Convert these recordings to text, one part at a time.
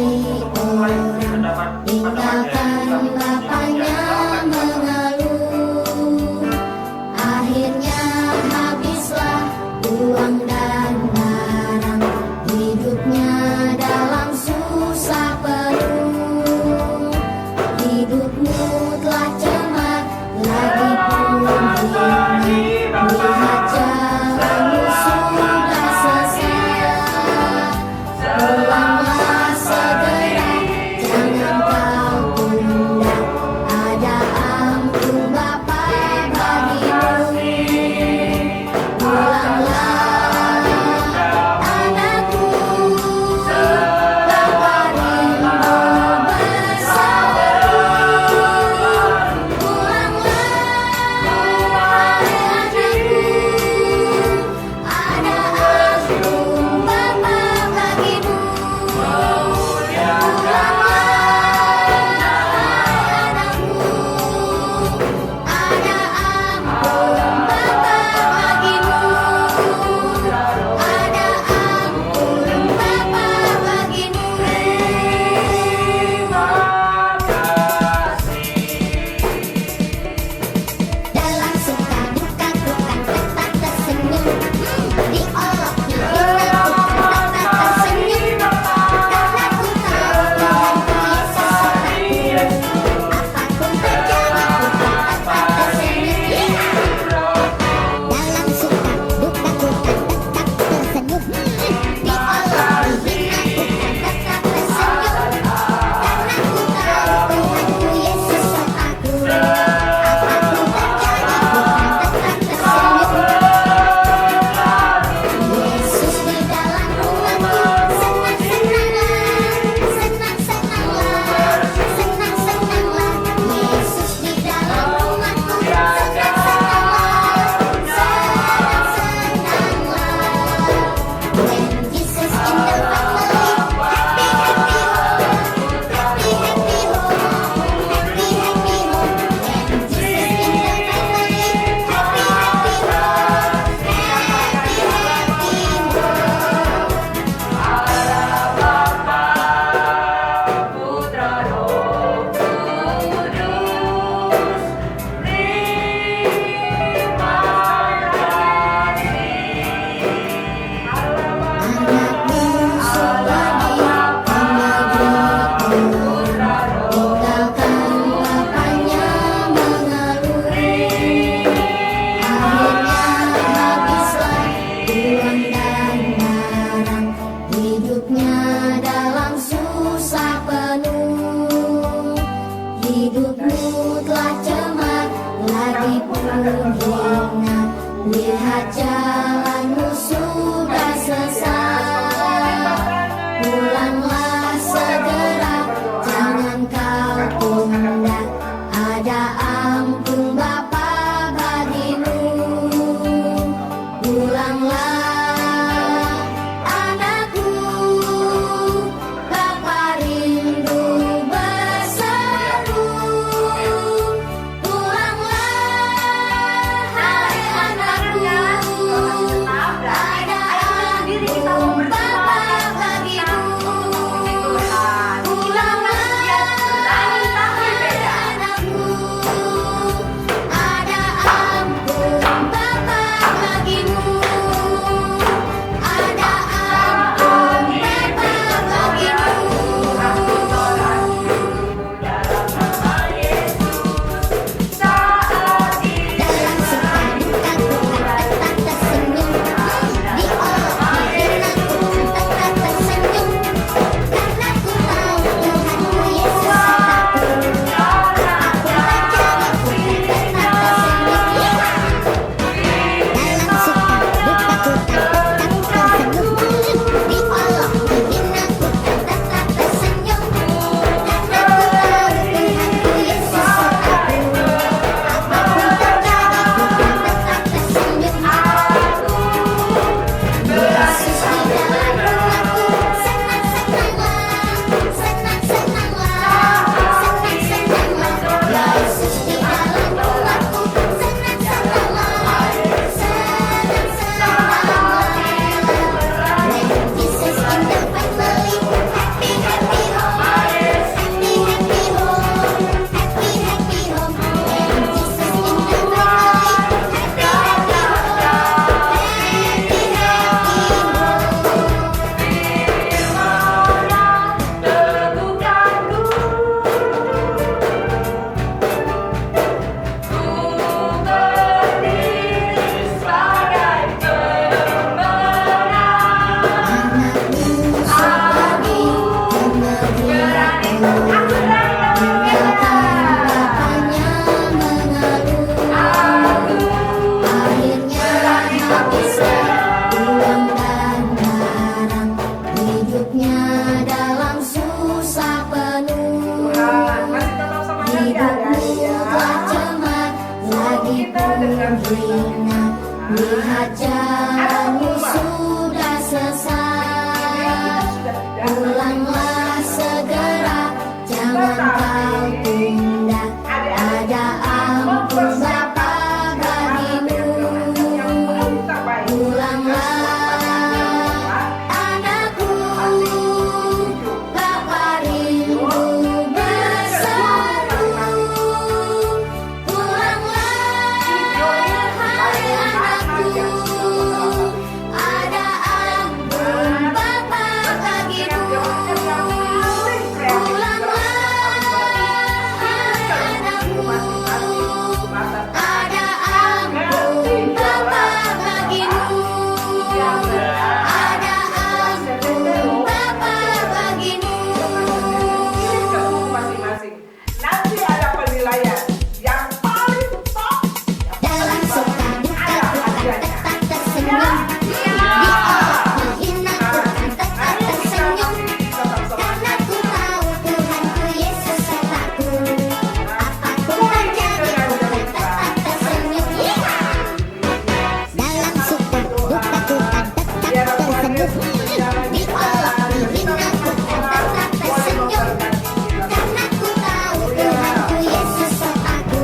orang tinggalkan bapaknya mengeluh. Akhirnya habislah uang dan barang, hidupnya dalam susah penuh. Hidupmu telah cemat, lagi pun hina. Lihat jalanmu sudah sesat. Pulanglah segera, jangan kau tunda. Ada ampun Bapa bagimu. Pulanglah anakku, Bapa rindu bersamamu. Pulanglah hai anakku, ada ampun Bapa bagimu. Pulanglah hai anakku, ada ampun Bapa bagimu. Ada ampun Bapa bagimu. Dalam suka duka ku kan tetap tersenyum. Diolok dihina ku kan tetap tersenyum. Karena ku tahu Tuhanku Yesus sertaku. Apapun terjadi ku kan tetap tersenyum. Dalam suka duka ku kan tetap tersenyum. Diolok dihina ku kan tetap tersenyum. Karena ku tahu Tuhanku Yesus sertaku. Apapun terjadi ku kan tetap tersenyum. Yesus di dalam rumahku, senang-senanglah, senang-senanglah, senang-senanglah. Yesus di dalam rumahku, senang-senanglah, senang-senanglah. When Jesus in the family, happy, happy home, happy, happy home, happy, happy home. When Jesus in the family, happy, happy home, happy, happy home. Anakku selagi tinggalkan bapaknya mengeluh. Akhirnya habislah uang dan barang, hidupnya dalam susah penuh. Hidupmu telah cemat, lagi pun hina. Lihat jalanmu sudah sesat. Pulanglah segera, jangan kau tunda. Ada ampun Bapa bagimu. Pulanglah anakku, Bapa rindu bersamamu. Pulanglah hai anakku, hina, lihat jalanmu sudah selesai. Pulanglah segera, jangan kau tunda. Ada ampun Bapa bagimu. Pulanglah anakku, Bapa rindu berseru. Pulanglah hai anakku, ada ampun Bapa bagimu. Pulanglah hai anakku, ada ampun Bapa bagimu. Ada ampun Bapa bagimu. Masing-masing. Nanti ada penilaian yang paling top. Dalam suka duka bukan tetap tersenyum. Diolok dihina bukan tetap tersenyum. Karena ku tahu Tuhanku Yesus sertaku. Apapun terjadi bukan tetap tersenyum. Dalam suka duka bukan tetap tersenyum. Diolok dihina bukan tetap tersenyum. Karena ku tahu Tuhanku Yesus sertaku.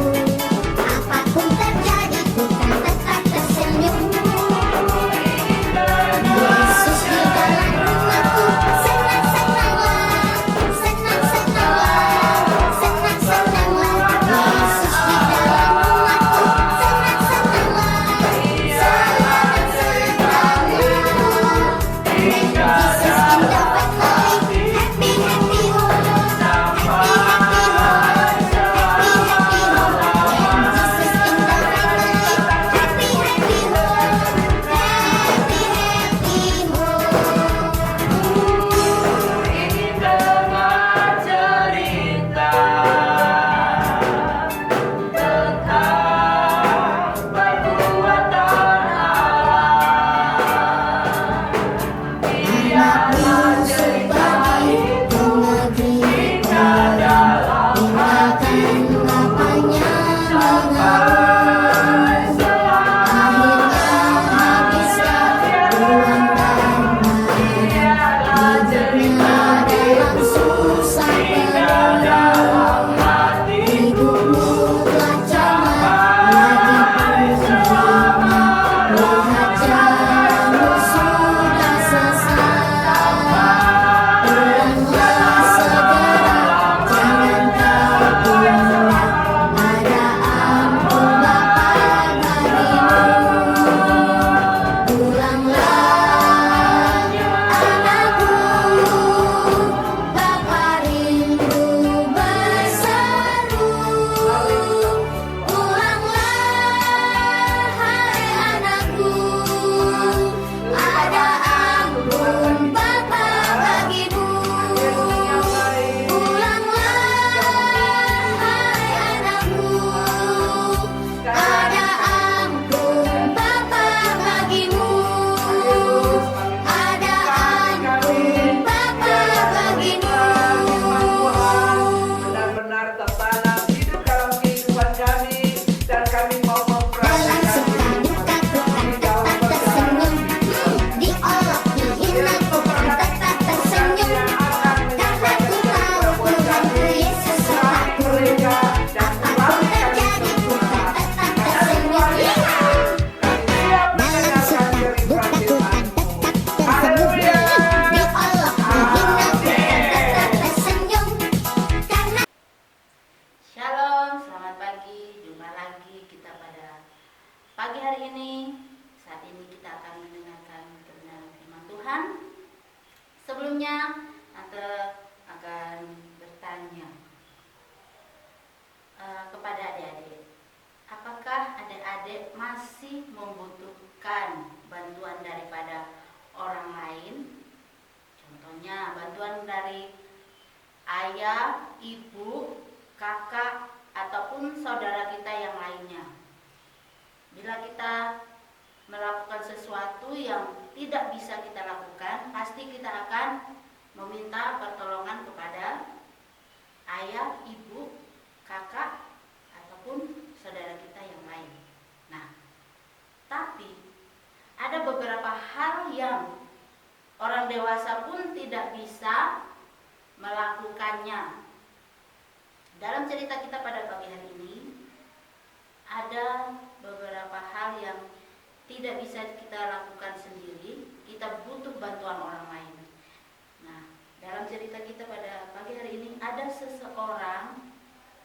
Apapun terjadi bukan tetap tersenyum. Yesus di dalam rumahku, senang-senanglah, senang-senanglah, senang-senanglah. Yesus di dalam rumahku, senang-senanglah, senang-senanglah. When Jesus in the family, happy, happy home, happy, happy home, happy, happy home. When Jesus in the family, happy, happy home, happy, happy home. Ini dengar cerita tentang perbuatan Allah. Biarlah cerita itu indah dalam Lapanya sampai akhirnya habislah uang biarlah cerita dalam susah indah dalam hati hidupmu telah camat lagi percuma. Lihat jalanmu sudah selesai. Pulanglah segera, jangan kau tunda. Ada ampun Bapa bagimu. Pulanglah anakku, Bapa rindu berseru. Pulanglah hai anakku, ada ampun Bapa bagimu. Pulanglah hai anakku, ada ampun Bapa bagimu. Ada ampun Bapa bagimu. Benar-benar tertanam hidup dalam kehidupan kami dan kami mau Dalam mempraktikkan suka duka bukan tetap tersenyum. Diolok dihina bukan tetap tersenyum. Karena ku tahu Tuhanku Yesus sertaku. Apapun terjadi bukan tetap tersenyum. Dalam suka duka bukan tetap tersenyum. Diolok dihina bukan tetap tersenyum. Karena Shalom, selamat pagi. Jumpa lagi kita pada pagi hari ini. Saat ini kita akan mendengarkan kebenaran firman Tuhan. Sebelumnya, Tante akan bertanya kepada adik-adik. Apakah adik-adik masih membutuhkan bantuan daripada orang lain? Contohnya, bantuan dari ayah, ibu, kakak, ataupun saudara kita yang lainnya. Bila kita melakukan sesuatu yang tidak bisa kita lakukan, pasti kita akan meminta pertolongan kepada ayah, ibu, kakak, ataupun saudara kita yang lain. Nah, tidak bisa melakukannya. Dalam cerita kita pada pagi hari ini, ada beberapa hal yang tidak bisa kita lakukan sendiri, kita butuh bantuan orang lain. Nah, dalam cerita kita pada pagi hari ini ada seseorang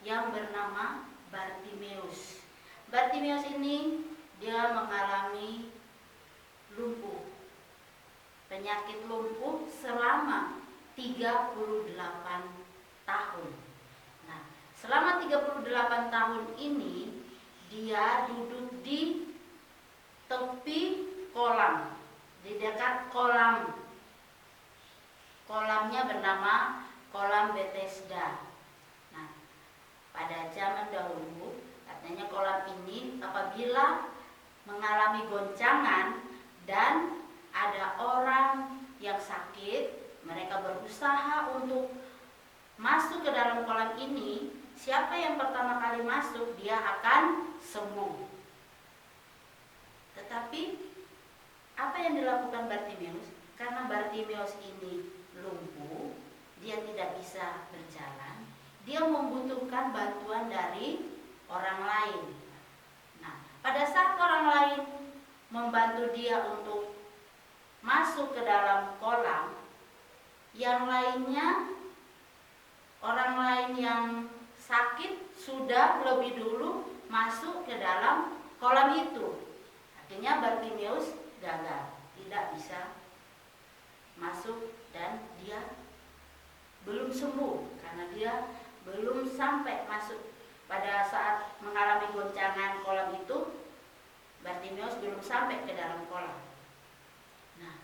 yang bernama Bartimeus. Bartimeus ini dia mengalami lumpuh, penyakit lumpuh selama 38 tahun. Nah, selama 38 tahun ini dia duduk di tepi kolam, di dekat kolam. Kolamnya bernama kolam Bethesda. Nah, pada zaman dahulu, katanya kolam ini apabila mengalami goncangan dan ada orang yang sakit, mereka berusaha untuk masuk ke dalam kolam ini. Siapa yang pertama kali masuk, dia akan sembuh. Tetapi apa yang dilakukan Bartimeus? Karena Bartimeus ini lumpuh, dia tidak bisa berjalan, dia membutuhkan bantuan dari orang lain. Nah, pada saat orang lain membantu dia untuk masuk ke dalam kolam, yang lainnya, orang lain yang sakit sudah lebih dulu masuk ke dalam kolam itu. Akhirnya Bartimeus gagal, tidak bisa masuk dan dia belum sembuh karena dia belum sampai masuk. Pada saat mengalami goncangan kolam itu, Bartimeus belum sampai ke dalam kolam. Nah,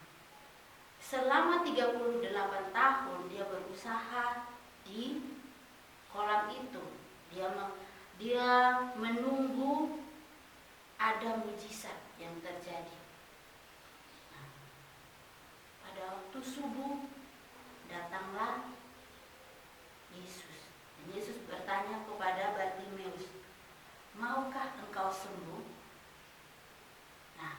selama 38 tahun dia berusaha di kolam itu. Dia menunggu ada mujizat yang terjadi. Nah, pada waktu subuh datanglah Yesus. Dan Yesus bertanya kepada Bartimeus, "Maukah engkau sembuh?" Nah,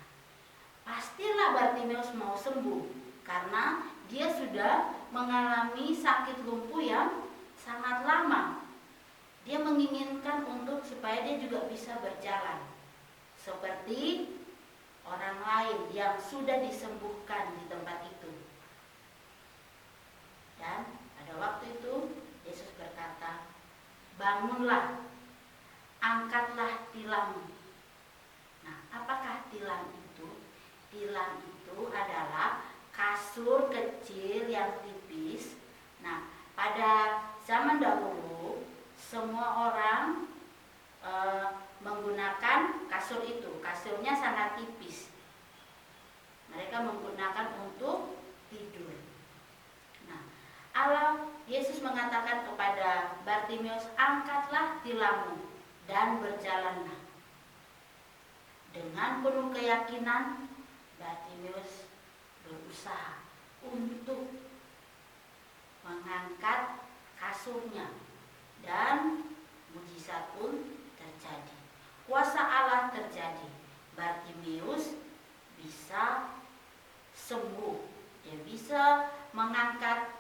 pastilah Bartimeus mau sembuh karena dia sudah mengalami sakit lumpuh yang sangat lama. Dia menginginkan untuk supaya dia juga bisa berjalan seperti orang lain yang sudah disembuhkan di tempat itu. Dan pada waktu itu Yesus berkata, "Bangunlah, angkatlah tilammu." Nah, apakah tilam itu? Tilam itu adalah kasur kecil yang tipis. Nah, pada zaman dahulu semua orang menggunakan kasur itu. Kasurnya sangat tipis. Mereka menggunakan untuk tidur. Nah, Yesus mengatakan kepada Bartimeus, "Angkatlah tilammu dan berjalanlah." Dengan penuh keyakinan, Bartimeus berusaha untuk mengangkat kasurnya dan mujizat pun terjadi. Kuasa Allah terjadi. Bartimeus bisa sembuh. Dia bisa mengangkat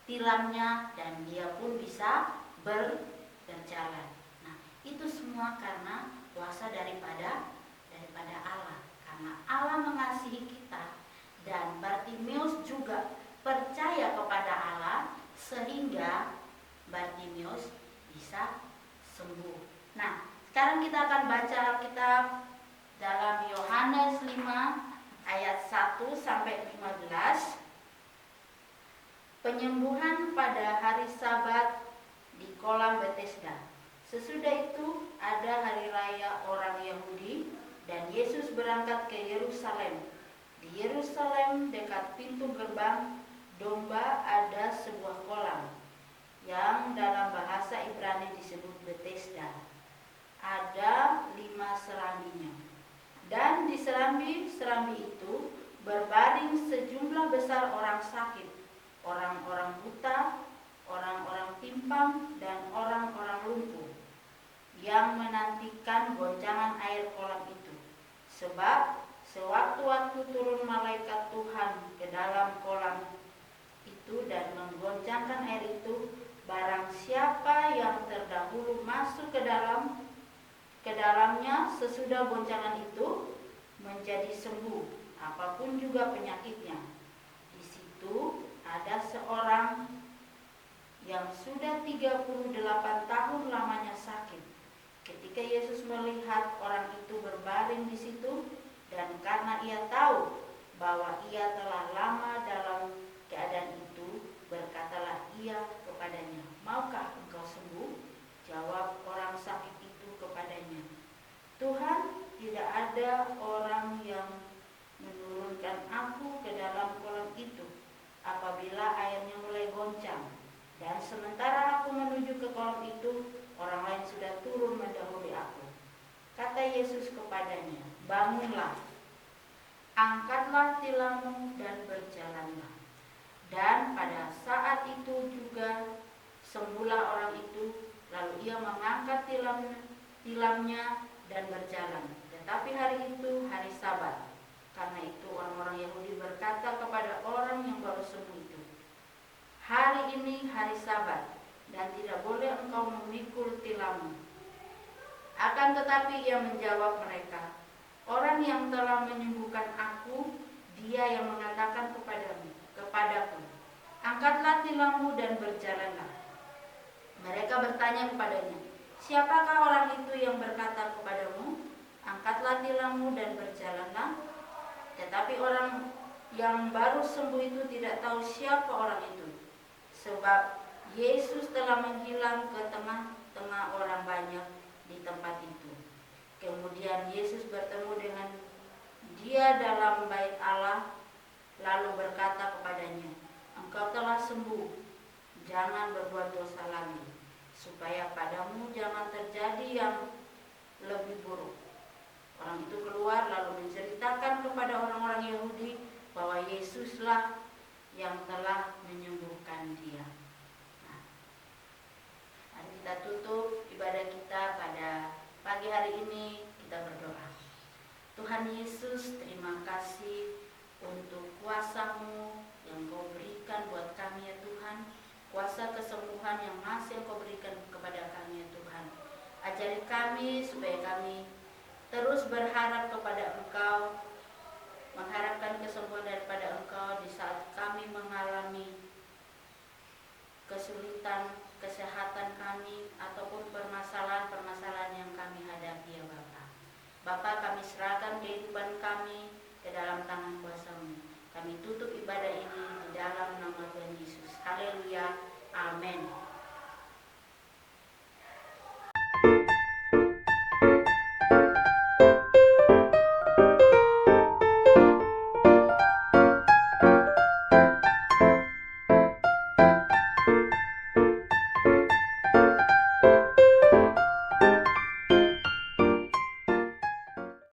tilamnya dan dia pun bisa berjalan. Nah, itu semua karena kuasa daripada Allah. Karena Allah mengasihi kita dan Bartimeus juga percaya kepada Allah sehingga Bartimeus bisa sembuh. Nah, sekarang kita akan baca Alkitab dalam Yohanes 5 ayat 1 sampai 15. Penyembuhan pada hari Sabat di kolam Bethesda. Sesudah itu ada hari raya orang Yahudi dan Yesus berangkat ke Yerusalem. Di Yerusalem dekat pintu gerbang domba ada sebuah kolam yang dalam bahasa Ibrani disebut Bethesda. Ada 5 serambinya. Dan di serambi itu berbaring sejumlah besar orang sakit, orang-orang buta, orang-orang pimpang, dan orang-orang lumpuh yang menantikan goncangan air kolam itu. Sebab sewaktu-waktu turun malaikat Tuhan ke dalam kolam itu dan menggoncangkan air itu, barang siapa yang terdahulu masuk ke dalamnya sesudah goncangan itu menjadi sembuh, apapun juga penyakitnya. Di situ ada seorang yang sudah 38 tahun lamanya sakit. Ketika Yesus melihat orang itu berbaring di situ, dan karena ia tahu bahwa ia telah lama dalam keadaan itu, berkatalah ia kepadanya, "Maukah engkau sembuh?" Jawab orang sakit itu kepadanya, "Tuhan, tidak ada orang yang menurunkan aku ke dalam kolam itu apabila airnya mulai goncang. Dan sementara aku menuju ke kolam itu, orang lain sudah turun mendahului aku." Kata Yesus kepadanya, "Bangunlah, angkatlah tilammu dan berjalanlah." Dan pada saat itu juga sembuhlah orang itu, lalu ia mengangkat tilamnya dan berjalan. Tetapi hari itu hari Sabat. Karena itu orang-orang Yahudi berkata kepada orang yang baru sembuh itu, "Hari ini hari Sabat, dan tidak boleh engkau memikul tilammu." Akan tetapi ia menjawab mereka, "Orang yang telah menyembuhkan aku, dia yang mengatakan kepadaku, angkatlah tilammu dan berjalanlah." Mereka bertanya kepadanya, "Siapakah orang itu yang berkata kepadamu, angkatlah tilammu dan berjalanlah?" Tetapi orang yang baru sembuh itu tidak tahu siapa orang itu, sebab Yesus telah menghilang ke tengah-tengah orang banyak di tempat itu. Kemudian Yesus bertemu dengan dia dalam bait Allah, lalu berkata kepadanya, "Engkau telah sembuh, jangan berbuat dosa lagi, supaya padamu jangan terjadi yang lebih buruk." Orang itu keluar lalu menceritakan kepada orang-orang Yahudi bahwa Yesuslah yang telah menyembuhkan dia. Nah, mari kita tutup ibadah kita pada pagi hari ini. Kita berdoa. Tuhan Yesus, terima kasih untuk kuasa-Mu yang Kau berikan buat kami ya Tuhan. Kuasa kesembuhan yang masih Kau berikan kepada kami ya Tuhan. Ajari kami supaya kami terus berharap kepada Engkau, mengharapkan kesembuhan daripada Engkau di saat kami mengalami kesulitan kesehatan kami ataupun permasalahan-permasalahan yang kami hadapi ya Bapa. Bapa, kami serahkan kehidupan kami ke dalam tangan kuasa-Mu. Kami tutup ibadah ini di dalam nama Tuhan Yesus. Haleluya. Amin.